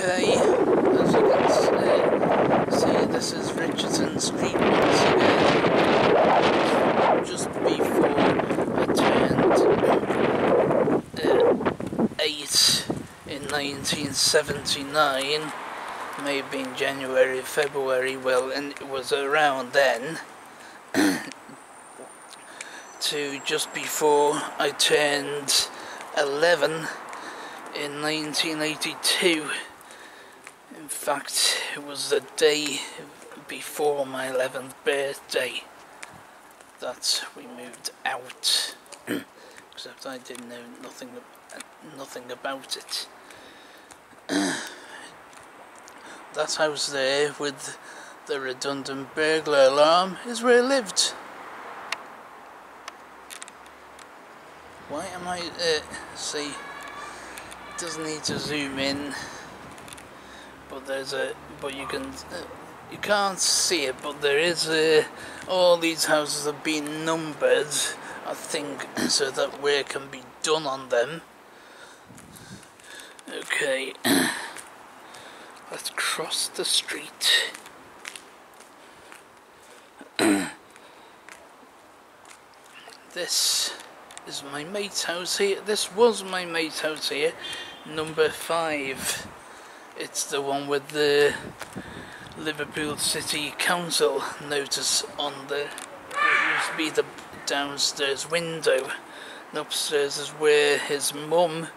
Okay, as you can see, this is Richardson Street once again. Just before I turned 8 in 1979, may have been January, February, well, and it was around then, to just before I turned 11 in 1982. In fact, it was the day before my 11th birthday that we moved out. Except I didn't know nothing about it. That house there with the redundant burglar alarm is where I lived. Why am I see? It doesn't need to zoom in, but you can't see it, but there is all these houses have been numbered, I think, so that work can be done on them. Okay, let's cross the street. This is my mate's house here. This was my mate's house here, number 5. It's the one with the Liverpool City Council notice on the, it used to be the downstairs window, and upstairs is where his mum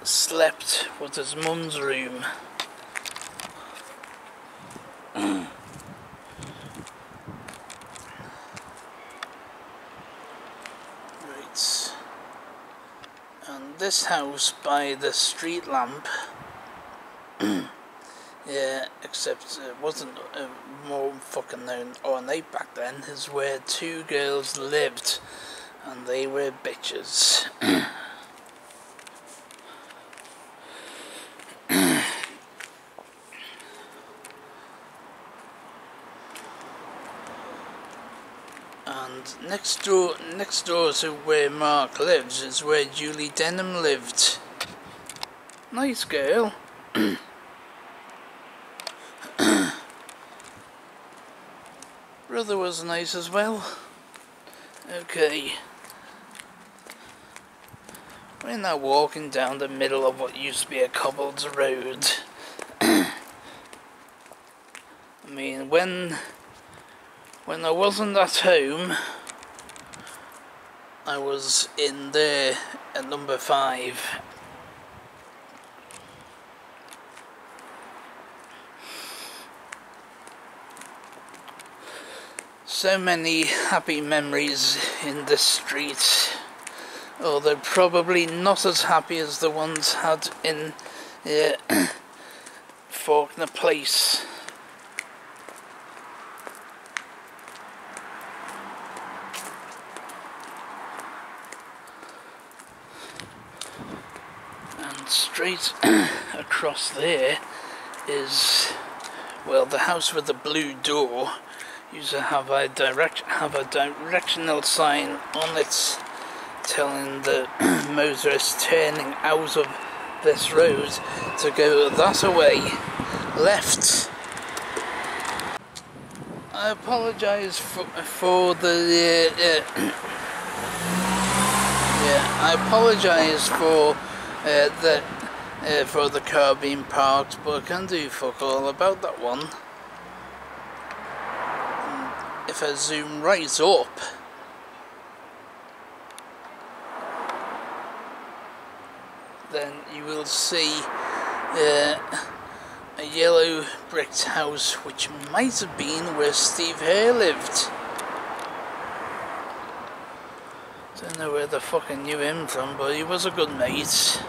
slept, was his mum's room. Right, and this house by the street lamp, yeah, except it wasn't more fucking known ornate back then, is where 2 girls lived, and they were bitches. And next door to where Mark lives is where Julie Denham lived. Nice girl. Brother was nice as well. Okay. We're now walking down the middle of what used to be a cobbled road. I mean, when I wasn't at home, I was in there at number 5. So many happy memories in this street, although probably not as happy as the ones had in Faulkner Place. And straight across there is, well, the house with the blue door used to have a directional sign on it telling the motorists turning out of this road to go that way, left. I apologise for the I apologise for the car being parked, but I can't do fuck all about that one. If I zoom right up, then you will see a yellow bricked house, which might have been where Steve Hare lived. Don't know where the fuck I knew him from, but he was a good mate.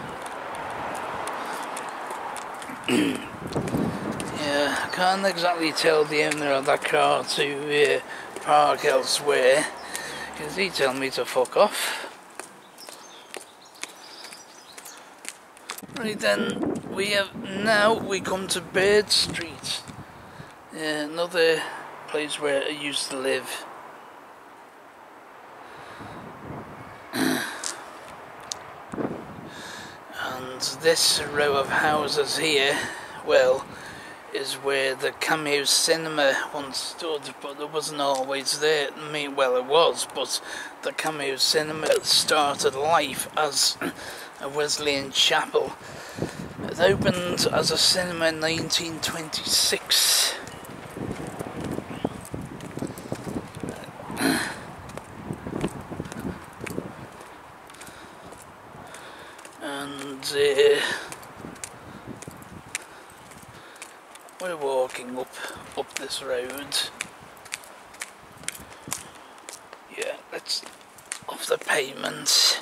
Yeah, I can't exactly tell the owner of that car to park elsewhere, because he told me to fuck off. Right then, we come to Bird Street, another place where I used to live. And this row of houses here, well, is where the Cameo Cinema once stood, but it wasn't always there. I mean, well, it was, but the Cameo Cinema started life as a Wesleyan chapel. It opened as a cinema in 1926. And we're walking up this road. Yeah, that's off the pavement.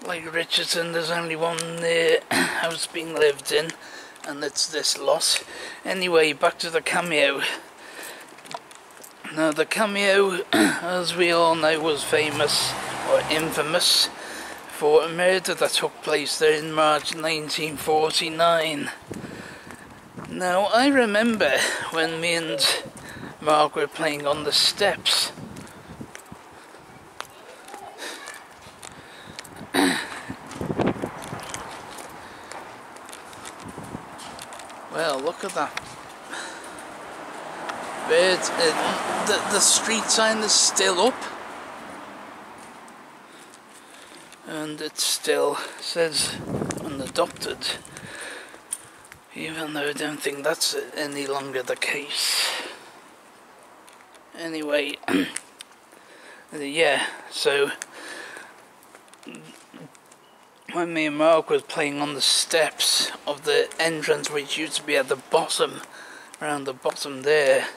Like Richardson, there's only one house being lived in, and it's this lot. Anyway, back to the Cameo. Now, the Cameo, as we all know, was famous, or infamous, for a murder that took place there in March 1949. Now, I remember when me and Mark were playing on the steps. Well, look at that bird. The street sign is still up, and it still says unadopted, even though I don't think that's any longer the case. Anyway, yeah, so when me and Mark was playing on the steps of the entrance, which used to be at the bottom, around the bottom there,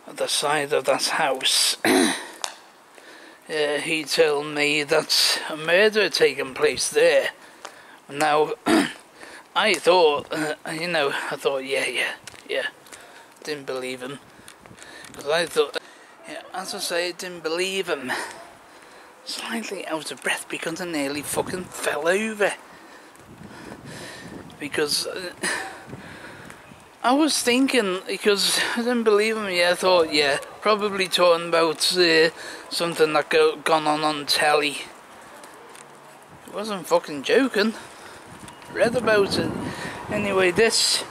at the side of that house, he told me that a murder had taken place there. Now, I thought, yeah, didn't believe him. Because I thought, yeah, as I say, I didn't believe him. Slightly out of breath because I nearly fucking fell over. Because I was thinking, because I didn't believe him, yeah, I thought, yeah, probably talking about something that gone on telly. I wasn't fucking joking. Read about it. Anyway, this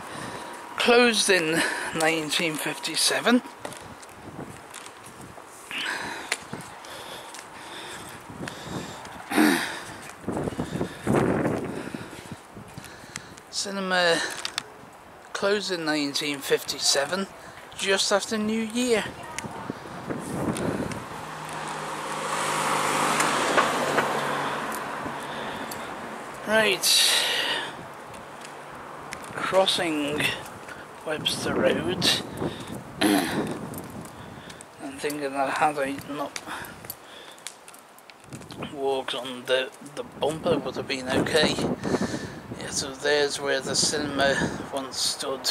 closed in 1957. Cinema closed in 1957, just after New Year. Right, crossing Webster Road. I'm thinking that had I not walked on the bumper would have been okay. Yeah, so there's where the cinema once stood.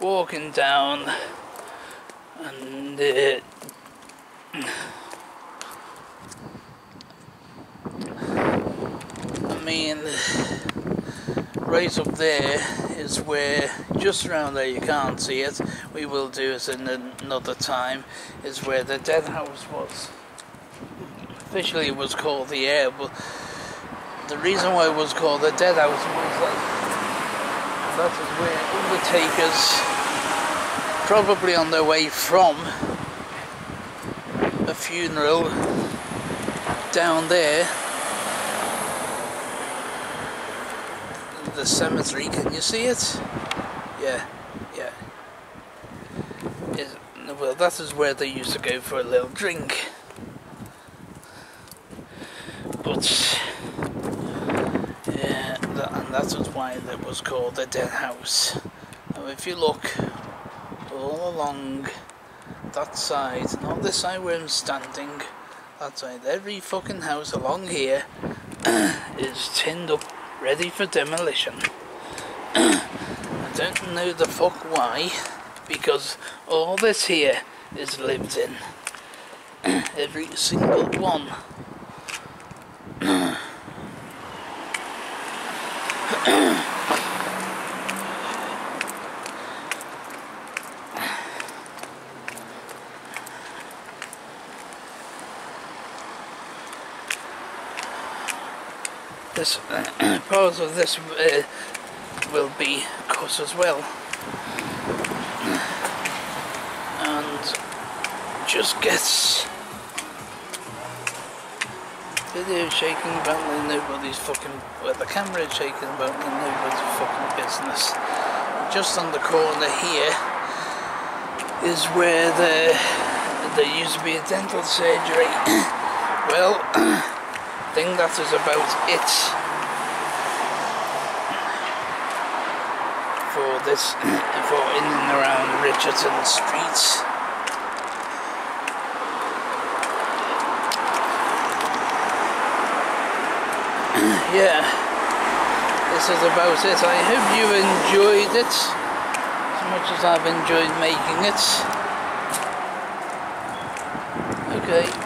Walking down, and I mean, right up there is where, just around there, you can't see it, we will do it in another time, is where the dead house was. Officially it was called the Air, but the reason why it was called the Dead House was that is where undertakers, probably on their way from a funeral down there, the cemetery, can you see it? Yeah. Well, that is where they used to go for a little drink. But yeah, and that was why it was called the Dead House. Now if you look all along that side, not this side where I'm standing, that side, every fucking house along here is tinned up, ready for demolition. I don't know the fuck why, because all this here is lived in. Every single one. this part of this will be cut as well, and just gets video shaking about like nobody's fucking, well, the camera is shaking about like nobody's fucking business. Just on the corner here is where there used to be a dental surgery. Well, I think that is about it for this, for in and around Richardson Street. Yeah, this is about it. I hope you enjoyed it as much as I've enjoyed making it. Okay.